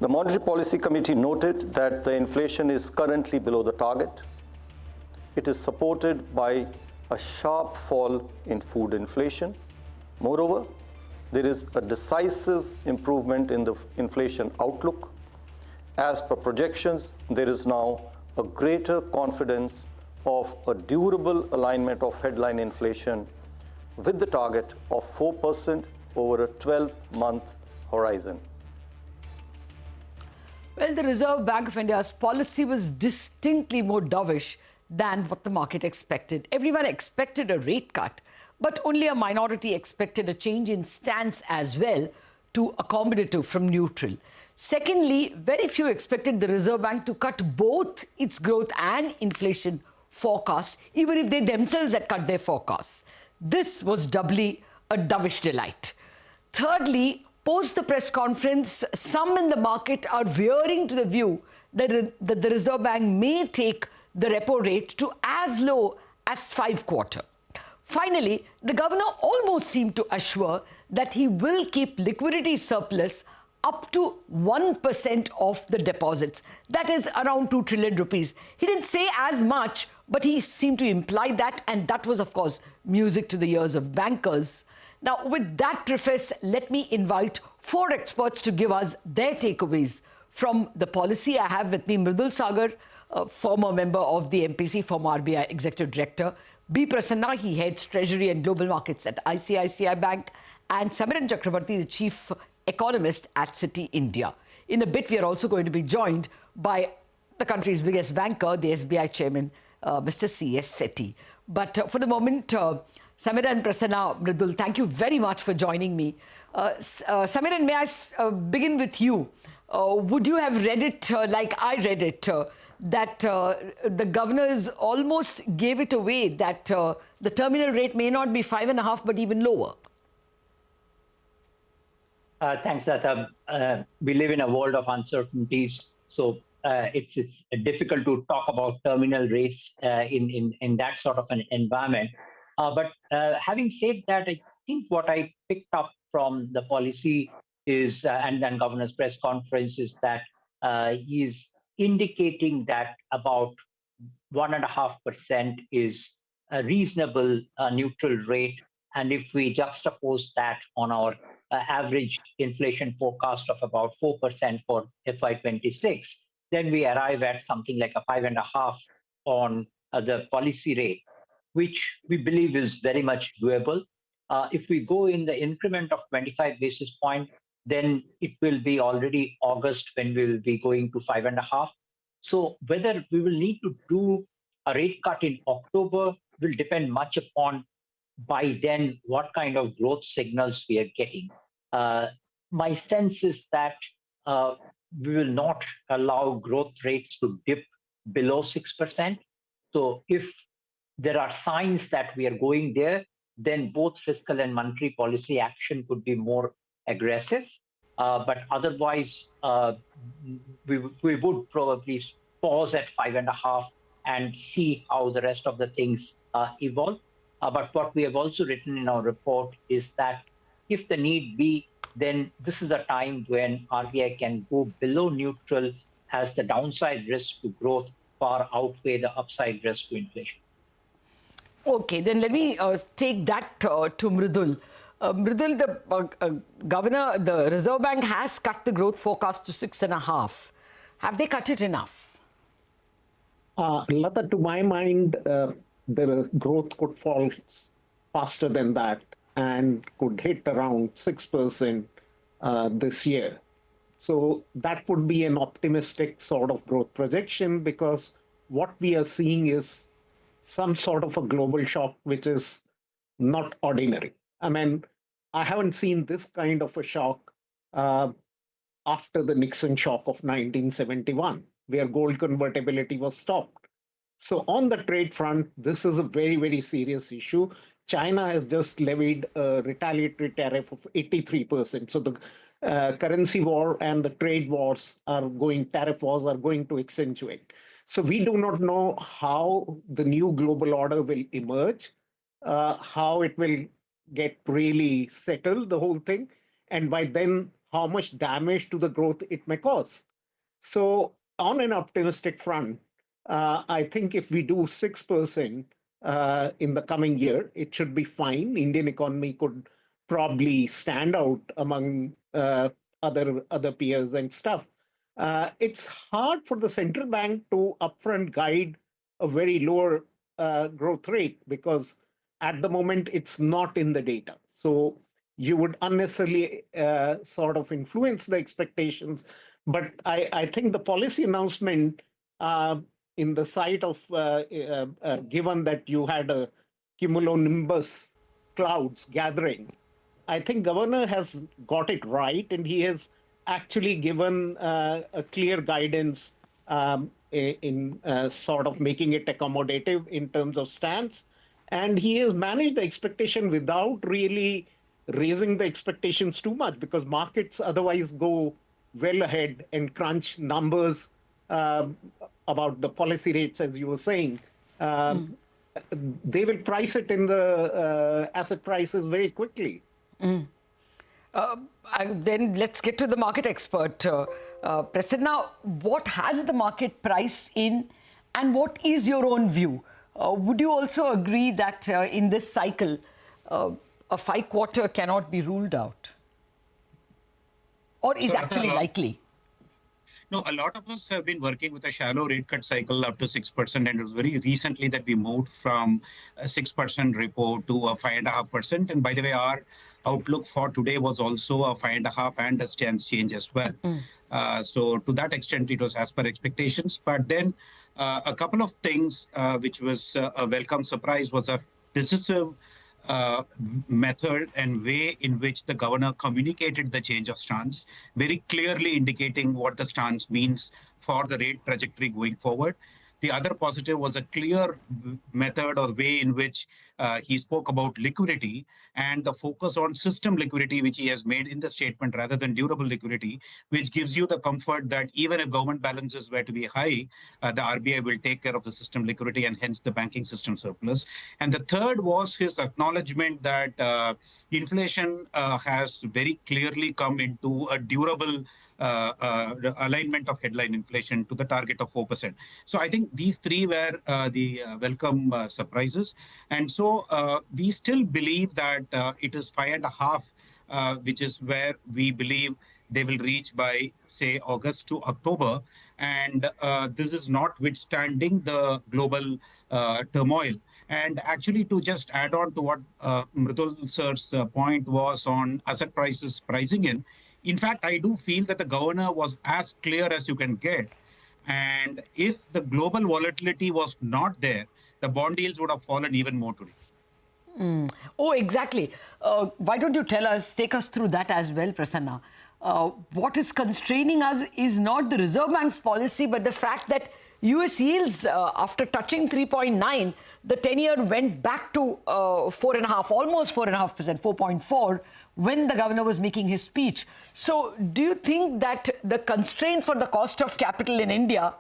The Monetary Policy Committee noted that the inflation is currently below the target. It is supported by a sharp fall in food inflation. Moreover, there is a decisive improvement in the inflation outlook. As per projections, there is now a greater confidence of a durable alignment of headline inflation with the target of 4% over a 12-month horizon. Well, the Reserve Bank of India's policy was distinctly more dovish than what the market expected. Everyone expected a rate cut, but only a minority expected a change in stance as well to accommodative from neutral. Secondly, very few expected the Reserve Bank to cut both its growth and inflation forecast, even if they themselves had cut their forecasts. This was doubly a dovish delight. Thirdly, post the press conference, some in the market are veering to the view that the Reserve Bank may take the repo rate to as low as 5/4. Finally, the governor almost seemed to assure that he will keep liquidity surplus up to 1% of the deposits. That is around 2 trillion rupees. He didn't say as much, but he seemed to imply that, and that was, of course, music to the ears of bankers. Now, with that preface, let me invite four experts to give us their takeaways from the policy. I have with me Mridul Saggar, former member of the MPC, former RBI Executive Director; B Prasanna, he heads Treasury and Global Markets at ICICI Bank; and Samiran Chakrabarti, the Chief Economist at Citi India. In a bit, we are also going to be joined by the country's biggest banker, the SBI Chairman, Mr. CS Setty. But for the moment, Samiran, Prasanna, Mridul, thank you very much for joining me. Samiran, may I begin with you? Would you have read it like I read it, that the governors almost gave it away, that the terminal rate may not be 5.5, but even lower? Thanks, Latha. We live in a world of uncertainties, so it's difficult to talk about terminal rates in that sort of an environment. But having said that, I think what I picked up from the policy is, and then governor's press conference, is that he's indicating that about 1.5% is a reasonable neutral rate. And if we juxtapose that on our average inflation forecast of about 4% for FY26, then we arrive at something like a 5.5 on the policy rate, which we believe is very much doable. If we go in the increment of 25 basis points, then it will be already August when we will be going to 5.5. So whether we will need to do a rate cut in October will depend much upon by then what kind of growth signals we are getting. My sense is that we will not allow growth rates to dip below 6%. So if there are signs that we are going there, then both fiscal and monetary policy action could be more aggressive. But otherwise, we would probably pause at 5.5 and see how the rest of the things evolve. But what we have also written in our report is that if the need be, then this is a time when RBI can go below neutral as the downside risk to growth far outweigh the upside risk to inflation. Okay, then let me take that to Mridul. Mridul, the governor, the Reserve Bank has cut the growth forecast to 6.5. Have they cut it enough? Latha, to my mind, the growth could fall faster than that and could hit around 6% this year. So that would be an optimistic sort of growth projection, because what we are seeing is some sort of a global shock, which is not ordinary. I mean, I haven't seen this kind of a shock after the Nixon shock of 1971, where gold convertibility was stopped. So on the trade front, this is a very, very serious issue. China has just levied a retaliatory tariff of 83%. So the currency war and the trade wars are tariff wars are going to accentuate. So we do not know how the new global order will emerge, how it will get really settled, the whole thing. And by then, how much damage to the growth it may cause. So on an optimistic front, I think if we do 6% in the coming year, it should be fine. Indian economy could probably stand out among other peers and stuff. It's hard for the central bank to upfront guide a very lower growth rate because at the moment it's not in the data. So you would unnecessarily sort of influence the expectations. But I think the policy announcement in the sight of, given that you had a cumulonimbus clouds gathering, I think governor has got it right, and he has actually given a clear guidance in sort of making it accommodative in terms of stance. And he has managed the expectation without really raising the expectations too much, because markets otherwise go well ahead and crunch numbers about the policy rates, as you were saying. They will price it in the asset prices very quickly. Then let's get to the market expert. Prasanna, what has the market priced in, and what is your own view? Would you also agree that in this cycle, a 5-quarter cannot be ruled out? Or is actually likely? No, a lot of us have been working with a shallow rate cut cycle up to 6%, and it was very recently that we moved from a 6% repo to a 5.5%. And by the way, our outlook for today was also a 5.5 and a stance change as well. So to that extent, it was as per expectations. But then a couple of things which was a welcome surprise was a decisive method and way in which the governor communicated the change of stance, very clearly indicating what the stance means for the rate trajectory going forward. The other positive was a clear method or way in which he spoke about liquidity and the focus on system liquidity, which he has made in the statement rather than durable liquidity, which gives you the comfort that even if government balances were to be high, the RBI will take care of the system liquidity and hence the banking system surplus. And the third was his acknowledgement that inflation has very clearly come into a durable alignment of headline inflation to the target of 4%. So I think these three were the welcome surprises. And so we still believe that it is 5.5, which is where we believe they will reach by, say, August to October. And this is notwithstanding the global turmoil. And actually, to just add on to what Mridul sir's point was on asset prices pricing in fact, I do feel that the governor was as clear as you can get. And if the global volatility was not there, the bond yields would have fallen even more today. Oh, exactly. Why don't you take us through that as well, Prasanna? What is constraining us is not the Reserve Bank's policy, but the fact that US yields, after touching 3.9, the 10-year went back to 4.5, almost 4.5%, 4.4, when the governor was making his speech. So do you think that the constraint for the cost of capital in India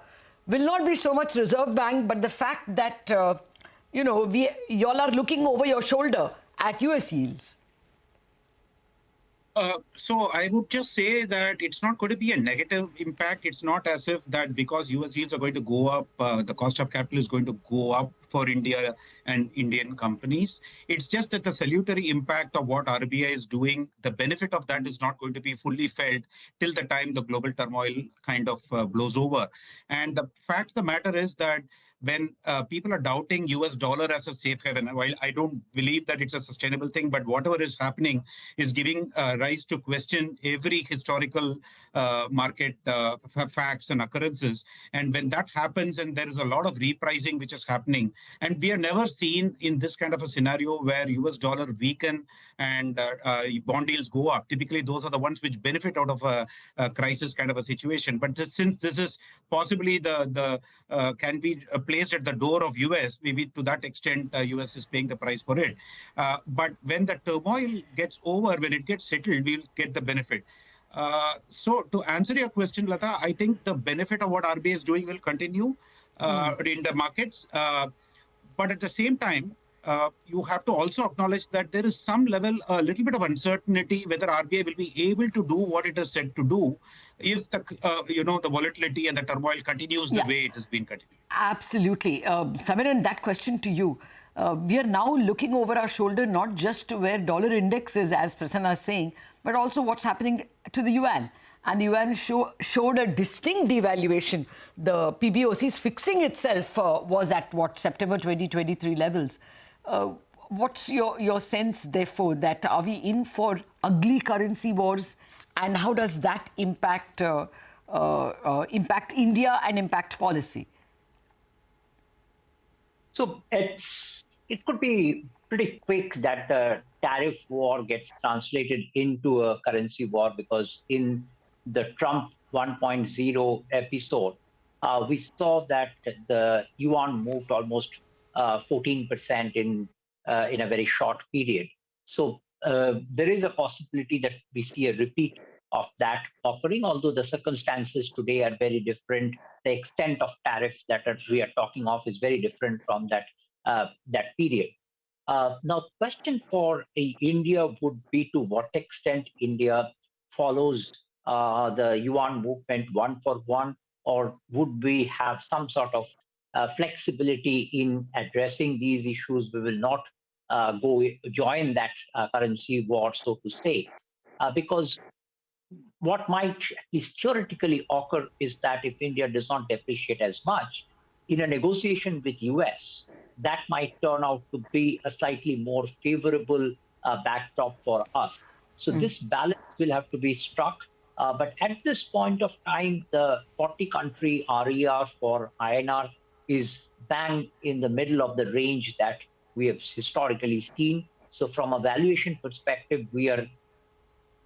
will not be so much Reserve Bank, but the fact that, y'all are looking over your shoulder at US yields? So I would just say that it's not going to be a negative impact. It's not as if that because US yields are going to go up, the cost of capital is going to go up for India and Indian companies. It's just that the salutary impact of what RBI is doing, the benefit of that is not going to be fully felt till the time the global turmoil kind of blows over. And the fact of the matter is that when people are doubting US dollar as a safe haven, while I don't believe that it's a sustainable thing, but whatever is happening is giving rise to question every historical market facts and occurrences. And when that happens, and there is a lot of repricing which is happening, and we have never seen in this kind of a scenario where US dollar weaken and bond yields go up. Typically, those are the ones which benefit out of a crisis kind of a situation. But since this is possibly can be placed at the door of US, maybe to that extent, US is paying the price for it. But when the turmoil gets over, when it gets settled, we'll get the benefit. So to answer your question, Latha, I think the benefit of what RBI is doing will continue in the markets. But at the same time, you have to also acknowledge that there is some level, a little bit of uncertainty whether RBI will be able to do what it is said to do if the, the volatility and the turmoil continues the way it has been continuing. Absolutely. Samiran, that question to you. We are now looking over our shoulder, not just to where dollar index is, as Prasanna is saying, but also what's happening to the yuan. And the yuan showed a distinct devaluation. The PBOC's fixing itself was at, September 2023 levels. What's your sense, therefore, that are we in for ugly currency wars? And how does that impact India and impact policy? So it could be pretty quick that the tariff war gets translated into a currency war, because in the Trump 1.0 episode, we saw that the yuan moved almost 14% in a very short period. So there is a possibility that we see a repeat of that occurring, although the circumstances today are very different. The extent of tariffs that we are talking of is very different from that period. Now, question for India would be to what extent India follows the yuan movement one for one, or would we have some sort of flexibility in addressing these issues? We will not join that currency war, so to say, because what might at least theoretically occur is that if India does not depreciate as much, in a negotiation with US, that might turn out to be a slightly more favorable backdrop for us. So this balance will have to be struck. But at this point of time, the 40-country RER for INR is bang in the middle of the range that we have historically seen. So from a valuation perspective, we are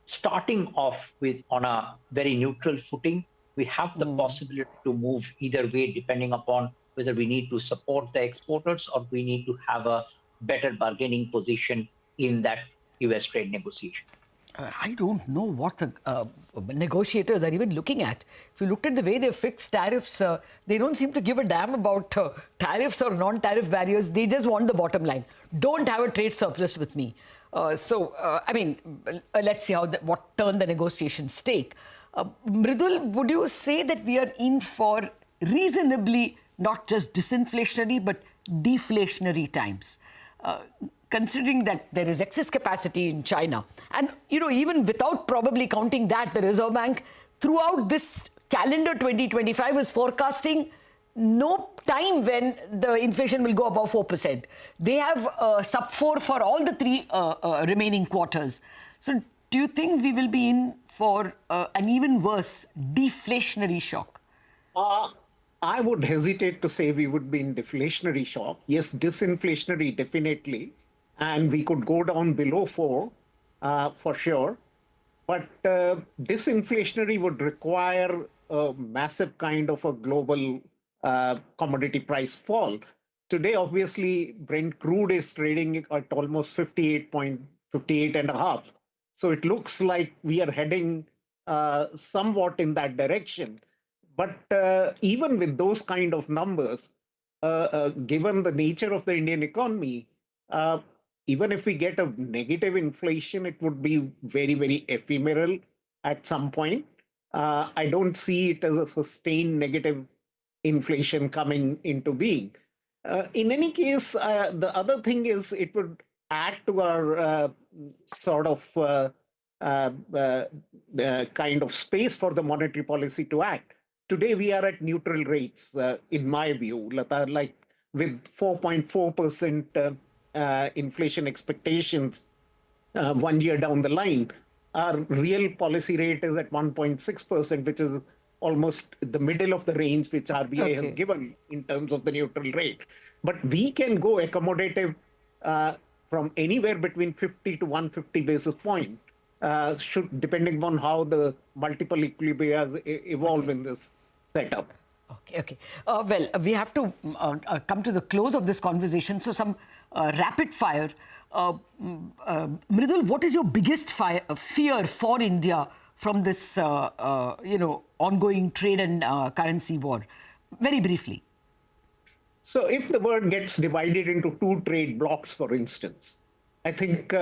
starting off on a very neutral footing. We have the possibility to move either way, depending upon whether we need to support the exporters or we need to have a better bargaining position in that US trade negotiation. I don't know what the negotiators are even looking at. If you looked at the way they fix tariffs, they don't seem to give a damn about tariffs or non-tariff barriers. They just want the bottom line. Don't have a trade surplus with me. Let's see what turn the negotiations take. Mridul, would you say that we are in for reasonably not just disinflationary but deflationary times? Considering that there is excess capacity in China, and even without probably counting that, the Reserve Bank throughout this calendar 2025 is forecasting no time when the inflation will go above 4%. They have sub 4 for all the three remaining quarters. So do you think we will be in for an even worse deflationary shock? I would hesitate to say we would be in deflationary shock. Yes, disinflationary, definitely. And we could go down below 4 for sure. But disinflationary would require a massive kind of a global commodity price fall. Today, obviously, Brent crude is trading at almost 58.58.5. So it looks like we are heading somewhat in that direction. But even with those kind of numbers, given the nature of the Indian economy, even if we get a negative inflation, it would be very, very ephemeral at some point. I don't see it as a sustained negative inflation coming into being. In any case, the other thing is it would add to our kind of space for the monetary policy to act. Today, we are at neutral rates, in my view, Latha, like with 4.4% inflation expectations 1 year down the line. Our real policy rate is at 1.6%, which is almost the middle of the range which RBI has given in terms of the neutral rate. But we can go accommodative from anywhere between 50 to 150 basis points, depending on how the multiple equilibria evolve in this setup. Okay. Well, we have to come to the close of this conversation. So some rapid fire. Mridul, what is your biggest fear for India from this, ongoing trade and currency war? Very briefly. So if the world gets divided into two trade blocks, for instance, I think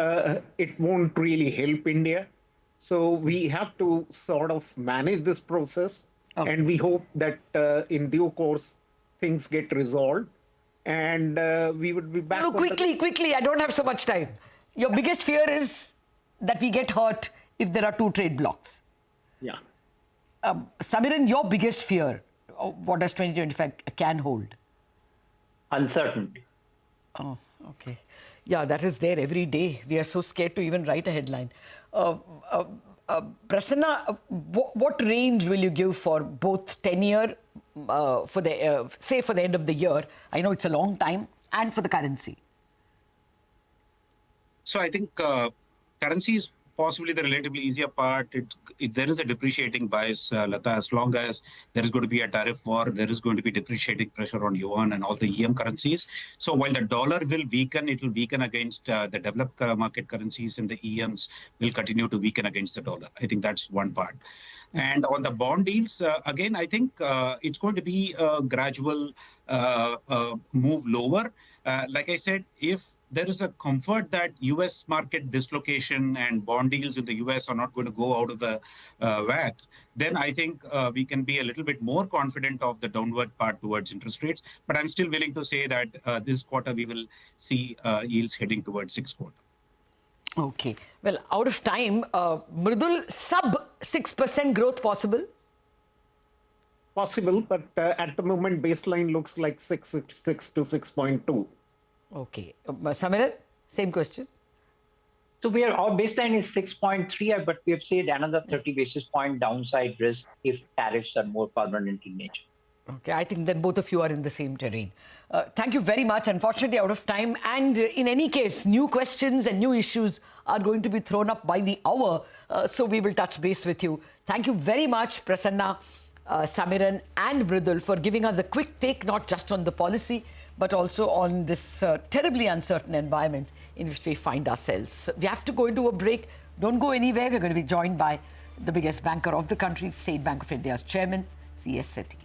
it won't really help India. So we have to sort of manage this process, and we hope that in due course things get resolved, and we would be back. No, quickly, I don't have so much time. Your biggest fear is that we get hurt if there are two trade blocks. Yeah. Samiran, your biggest fear, what does 2025 can hold? Uncertainty. Oh, okay. Yeah, that is there every day. We are so scared to even write a headline. Prasanna, what range will you give for both 10-year, for the say for the end of the year? I know it's a long time, and for the currency. So I think currency is possibly the relatively easier part. There is a depreciating bias, Latha, as long as there is going to be a tariff war, there is going to be depreciating pressure on yuan and all the EM currencies. So while the dollar will weaken, it will weaken against the developed market currencies, and the EMs will continue to weaken against the dollar. I think that's one part. And on the bond deals, again, I think it's going to be a gradual move lower. Like I said, if there is a comfort that US market dislocation and bond deals in the US are not going to go out of the whack, then I think we can be a little bit more confident of the downward part towards interest rates. But I'm still willing to say that this quarter we will see yields heading towards 6/4. Okay. Well, out of time, Mridul, sub 6% growth possible? Possible, but at the moment baseline looks like 6 to 6.2. Okay. Samiran, same question. So our baseline is 6.3, but we have said another 30 basis point downside risk if tariffs are more permanent in nature. Okay, I think then both of you are in the same terrain. Thank you very much. Unfortunately, out of time. And in any case, new questions and new issues are going to be thrown up by the hour. So we will touch base with you. Thank you very much, Prasanna, Samiran and Mridul, for giving us a quick take, not just on the policy, but also on this terribly uncertain environment in which we find ourselves. We have to go into a break. Don't go anywhere. We're going to be joined by the biggest banker of the country, State Bank of India's chairman, CS Setty.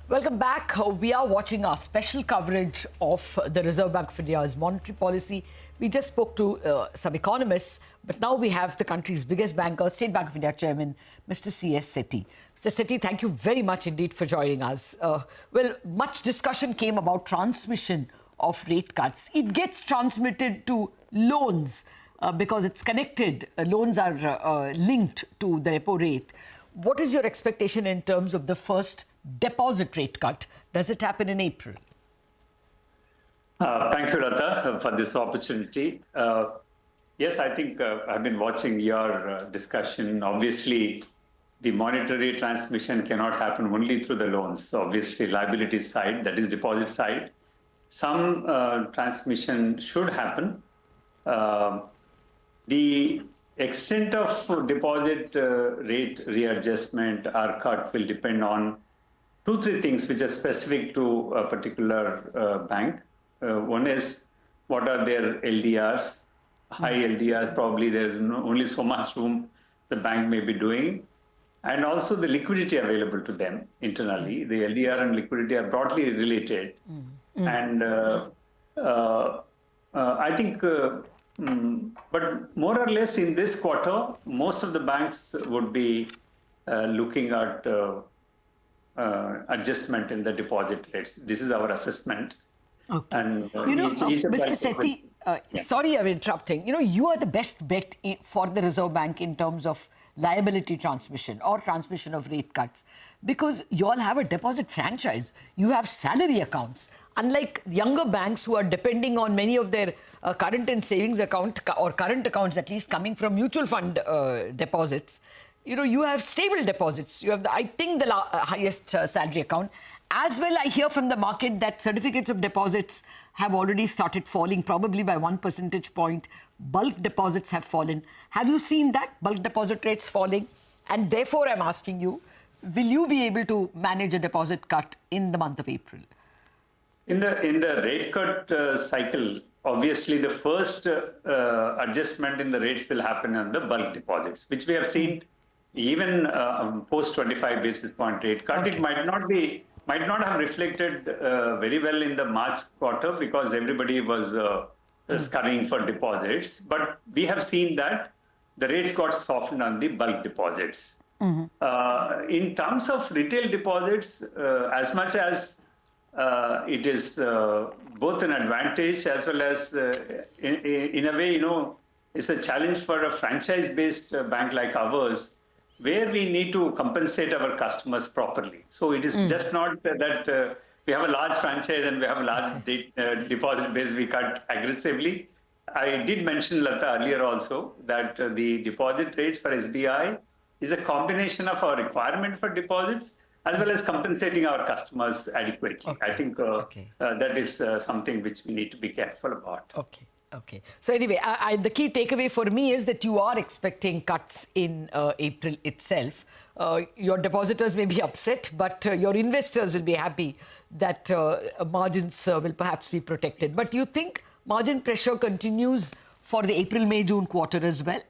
Welcome back. We are watching our special coverage of the Reserve Bank of India's monetary policy. We just spoke to some economists, but now we have the country's biggest banker, State Bank of India Chairman, Mr. CS Setty. Mr. Setty, thank you very much indeed for joining us. Well, much discussion came about transmission of rate cuts. It gets transmitted to loans because it's connected. Loans are linked to the repo rate. what is your expectation in terms of the first deposit rate cut? Does it happen in April? Thank you, Latha, for this opportunity. Yes, I think I've been watching your discussion. Obviously, the monetary transmission cannot happen only through the loans. Obviously, liability side, that is deposit side. Some transmission should happen. The extent of deposit rate readjustment or cut will depend on 2-3 things which are specific to a particular bank. One is what are their LDRs, high LDRs, probably there's only so much room the bank may be doing, and also the liquidity available to them internally. The LDR and liquidity are broadly related. And I think, but more or less in this quarter, most of the banks would be looking at adjustment in the deposit rates. This is our assessment. Okay. And Mr. Setty, sorry I'm interrupting. You are the best bet for the Reserve Bank in terms of liability transmission or transmission of rate cuts, because you all have a deposit franchise. You have salary accounts. Unlike younger banks who are depending on many of their current and savings account or current accounts at least coming from mutual fund deposits, you have stable deposits. You have, I think, the highest salary account. As well, I hear from the market that certificates of deposits have already started falling, probably by 1 percentage point. Bulk deposits have fallen. Have you seen that, bulk deposit rates falling? And therefore, I'm asking you, will you be able to manage a deposit cut in the month of April? In the rate cut cycle, obviously the first adjustment in the rates will happen on the bulk deposits, which we have seen even post 25 basis point rate cut. Okay. It might not have reflected very well in the March quarter because everybody was scurrying for deposits. But we have seen that the rates got softened on the bulk deposits. In terms of retail deposits, as much as it is both an advantage as well as in a way, it's a challenge for a franchise-based bank like ours, where we need to compensate our customers properly. So it is just not that we have a large franchise and we have a large deposit base we cut aggressively. I did mention, Latha, earlier also that the deposit rates for SBI is a combination of our requirement for deposits as well as compensating our customers adequately. Okay. I think that is something which we need to be careful about. Okay. So anyway, the key takeaway for me is that you are expecting cuts in April itself. Your depositors may be upset, but your investors will be happy that margins will perhaps be protected. But you think margin pressure continues for the April, May, June quarter as well?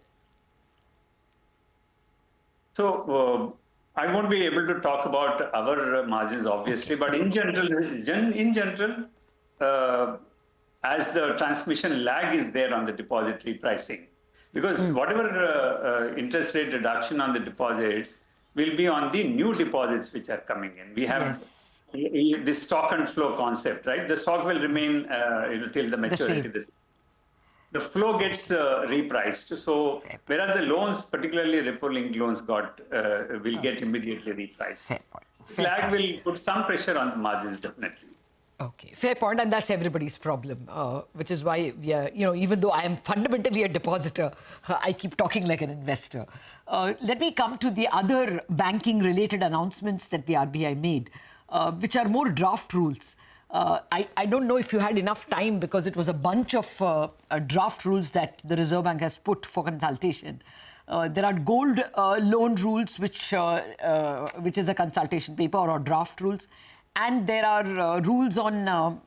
So I won't be able to talk about our margins, obviously, but in general, as the transmission lag is there on the depository pricing, because whatever interest rate reduction on the deposits will be on the new deposits which are coming in. We have this stock and flow concept, right? The stock will remain till the maturity. The flow gets repriced. So whereas the loans, particularly repo-linked loans, will get immediately repriced. Fair point. Lag will put some pressure on the margins, definitely. Okay, fair point, and that's everybody's problem, which is why we are, even though I am fundamentally a depositor, I keep talking like an investor. Let me come to the other banking-related announcements that the RBI made, which are more draft rules. I don't know if you had enough time because it was a bunch of draft rules that the Reserve Bank has put for consultation. There are gold loan rules, which is a consultation paper or draft rules. And there are rules on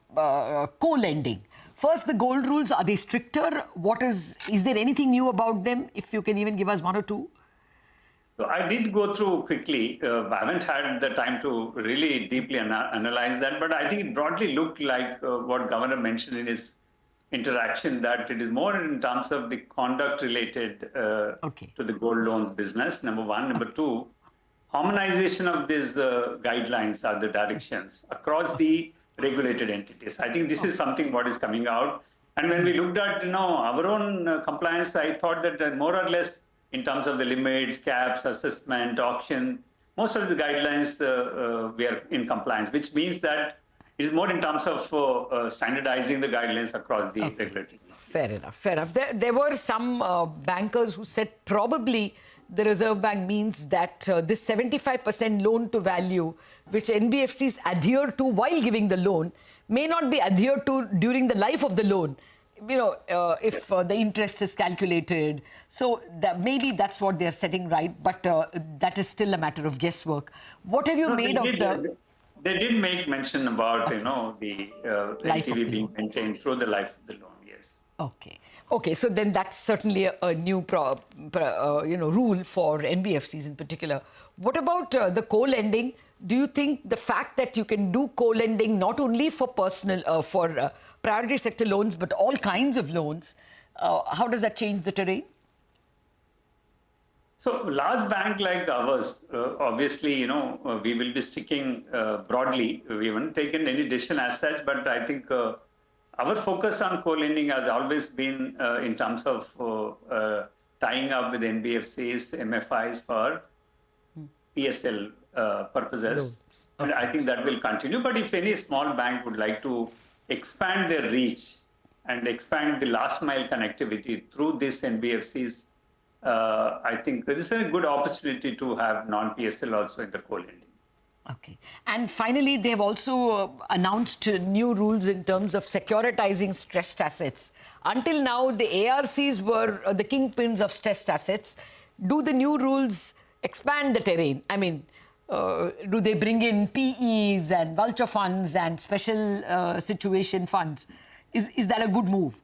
co-lending. First, the gold rules, are they stricter? Is there anything new about them? If you can even give us one or two. So I did go through quickly. I haven't had the time to really deeply analyze that, but I think it broadly looked like what Governor mentioned in his interaction, that it is more in terms of the conduct related to the gold loans business, number one. Number two, harmonization of these guidelines or the directions across the regulated entities. I think this is something what is coming out. And when we looked at our own compliance, I thought that more or less in terms of the limits, caps, assessment, auction. Most of the guidelines we are in compliance, which means that it is more in terms of standardizing the guidelines across the regulatory. Fair enough, fair enough. There were some bankers who said probably the Reserve Bank means that this 75% loan to value, which NBFCs adhere to while giving the loan, may not be adhered to during the life of the loan. You know, if the interest is calculated. So maybe that's what they're setting right, but that is still a matter of guesswork. What have you made of the... They did make mention about, you know, the LTV being maintained through the life of the loan, yes. Okay. Okay, so then that's certainly a new rule for NBFCs in particular. What about the co-lending? Do you think the fact that you can do co-lending not only for personal, for priority sector loans, but all kinds of loans, how does that change the terrain? So large bank like ours, obviously, you know, we will be sticking broadly. We haven't taken any decision as such, but I think our focus on co-lending has always been in terms of tying up with NBFCs, MFIs for PSL purposes. Okay. And I think that will continue. But if any small bank would like to expand their reach and expand the last mile connectivity through these NBFCs, I think this is a good opportunity to have non-PSL also in the co-lending. Okay. And finally, they've also announced new rules in terms of securitizing stressed assets. Until now, the ARCs were the kingpins of stressed assets. Do the new rules expand the terrain? I mean, do they bring in PEs and vulture funds and special situation funds? Is that a good move?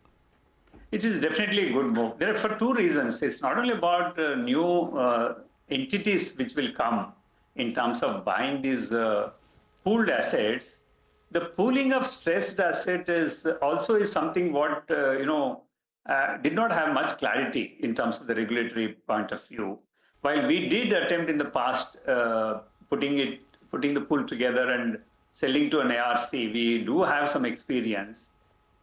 It is definitely a good move. There are for two reasons. It's not only about new entities which will come in terms of buying these pooled assets. The pooling of stressed asset is also something what did not have much clarity in terms of the regulatory point of view. While we did attempt in the past putting the pool together and selling to an ARC, we do have some experience.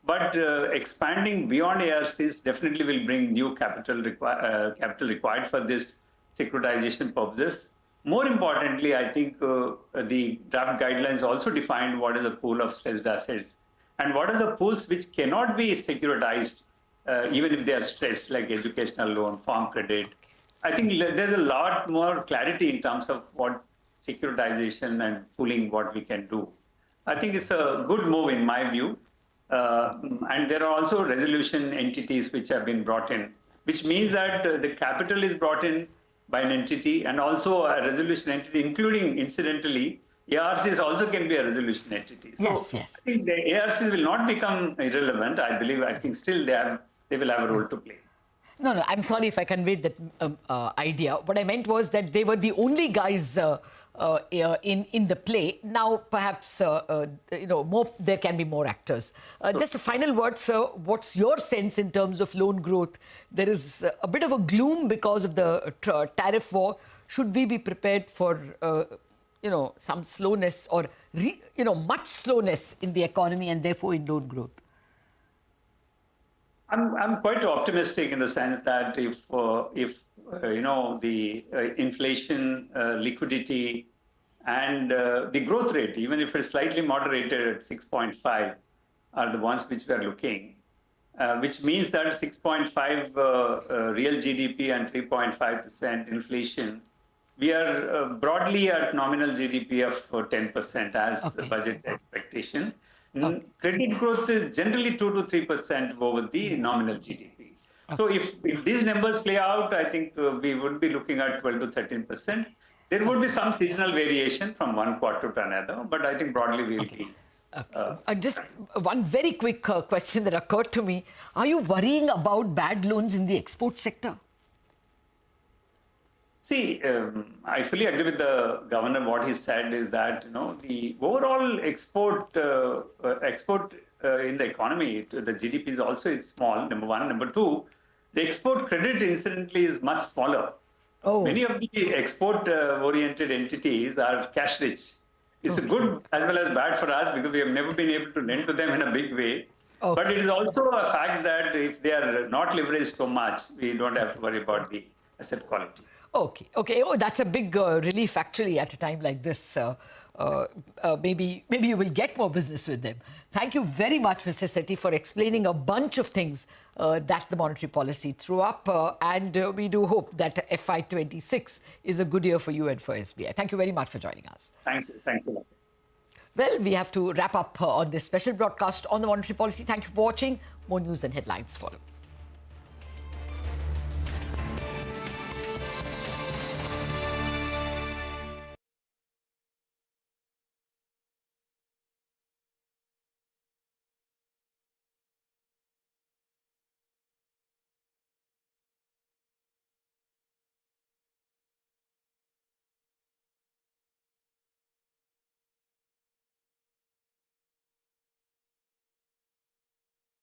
But expanding beyond ARCs definitely will bring new capital required for this securitization purposes. More importantly, I think the draft guidelines also defined what is a pool of stressed assets and what are the pools which cannot be securitized even if they are stressed, like educational loan, farm credit. I think there's a lot more clarity in terms of what securitization and pooling what we can do. I think it's a good move in my view. And there are also resolution entities which have been brought in, which means that the capital is brought in by an entity and also a resolution entity, including incidentally, ARCs also can be a resolution entity. So yes. I think the ARCs will not become irrelevant. I think still they will have a role to play. No, I'm sorry if I conveyed that idea. What I meant was that they were the only guys in the play. Now, perhaps, there can be more actors. Just a final word, sir. What's your sense in terms of loan growth? There is a bit of a gloom because of the tariff war. Should we be prepared for, some slowness or, much slowness in the economy and therefore in loan growth? I'm quite optimistic in the sense that if the inflation, liquidity, and the growth rate, even if it's slightly moderated at 6.5, are the ones which we are looking, which means that 6.5 real GDP and 3.5% inflation, we are broadly at nominal GDP of 10% as the budget expectation. Credit growth is generally 2 to 3% over the nominal GDP. So if these numbers play out, I think we would be looking at 12 to 13%. There would be some seasonal variation from one quarter to another, but I think broadly we'll be. Just one very quick question that occurred to me. Are you worrying about bad loans in the export sector? See, I fully agree with the governor. What he said is that the overall export in the economy, the GDP is also small. Number one, number two, the export credit incidentally is much smaller. Oh. Many of the export-oriented entities are cash rich. It's a good as well as bad for us because we have never been able to lend to them in a big way. Okay. But it is also a fact that if they are not leveraged so much, we don't have to worry about the asset quality. Okay. Oh, that's a big relief actually at a time like this. Maybe you will get more business with them. Thank you very much, Mr. Setty, for explaining a bunch of things that the monetary policy threw up. And we do hope that FY26 is a good year for you and for SBI. Thank you very much for joining us. Thank you. Well, we have to wrap up on this special broadcast on the monetary policy. Thank you for watching. More news and headlines follow.